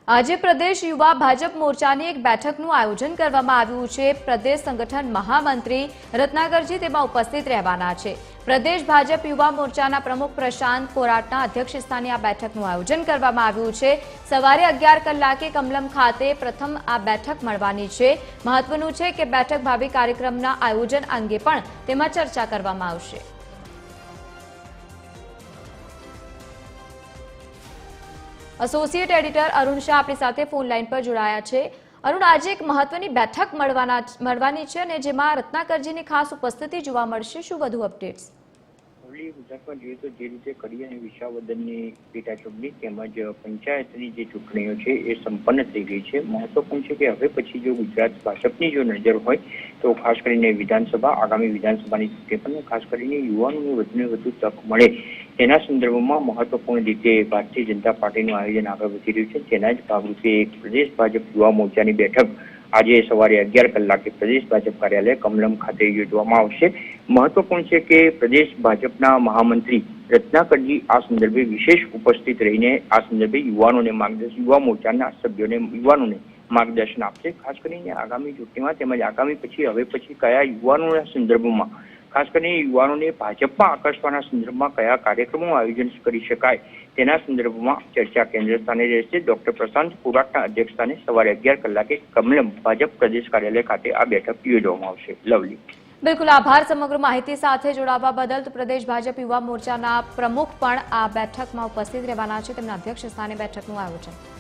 આજે પ્રદેશ યુવા ભાજપ મોરચાની એક બેઠકનું આયોજન કરવામાં આવ્યું છે। પ્રદેશ સંગઠન મહામંત્રી રત્નાકરજી તેમાં ઉપસ્થિત રહેવાના છે। પ્રદેશ ભાજપ યુવા મોરચાના પ્રમુખ પ્રશાંત કોરાટના અધ્યક્ષસ્થાને આ બેઠકનું આયોજન કરવામાં આવ્યું છે। સવારે 11 કલાકે કમલમ ખાતે પ્રથમ આ બેઠક મળવાની છે। મહત્વનું છે કે બેઠક ભાવિ કાર્યક્રમના આયોજન અંગે પણ તેમાં ચર્ચા કરવામાં આવશે। એસોસિએટ એડિટર અરુણ શાહ આપણી સાથે ફોન લાઈન પર જોડાયા છે। અરુણ, આજે એક મહત્વની બેઠક મળવાની છે અને જેમાં રત્નાકરજીની ખાસ ઉપસ્થિતિ જોવા મળશે। શું વધુ અપડેટ્સ? ગુજરાતમાં જોઈએ તો જે રીતે કડી અને વિસાવદરની પેટા ચૂંટણી તેમજ પંચાયતની જે ચૂંટણીઓ છે એ સંપન્ન થઈ ગઈ છે। મહત્વપૂર્ણ છે કે હવે પછી જો ગુજરાત ભાજપની જો નજર હોય તો ખાસ કરીને વિધાનસભા આગામી વિધાનસભાની ચૂંટણી પણ ખાસ કરીને યુવાનોને વધુને વધુ તક મળે તેના સંદર્ભમાં મહત્વપૂર્ણ રીતે ભારતીય જનતા પાર્ટીનું આયોજન આગળ વધી રહ્યું છે। તેના જ ભાગરૂપે પ્રદેશ ભાજપ યુવા મોરચાની બેઠક આજે સવારે 11 કલાકે પ્રદેશ ભાજપ કાર્યાલય કમલમ ખાતે યોજવામાં આવશે। મહત્વપૂર્ણ છે કે પ્રદેશ ભાજપના મહામંત્રી રત્નાકરજી આ સંદર્ભે વિશેષ ઉપસ્થિત રહીને આ સંદર્ભે યુવાનોને માર્ગદર્શન યુવા મોરચાના સભ્યોને યુવાનોને માર્ગદર્શન આપશે। ખાસ કરીને આગામી ચૂંટણીમાં તેમજ આગામી હવે પછી કયા યુવાનોના સંદર્ભમાં ખાસ કરીને યુવાનોને ભાજપમાં આકર્ષવાના સંદર્ભમાં કયા કાર્યક્રમો આયોજન કરી શકાય તેના સંદર્ભમાં ચર્ચા કેન્દ્ર સ્થાને રહેશે। ડોક્ટર પ્રશાંત કોરાટના અધ્યક્ષસ્થાને સવારે 11 કલાકે કમલમ ભાજપ પ્રદેશ કાર્યાલય ખાતે આ બેઠક યોજવામાં આવશે। લવલી, બિલકુલ આભાર સમગ્ર માહિતી સાથે જોડાવા બદલ। તો પ્રદેશ ભાજપ યુવા મોરચાના પ્રમુખ પણ આ બેઠકમાં ઉપસ્થિત રહેવાના છે। તેમના અધ્યક્ષ સ્થાને બેઠકનું આયોજન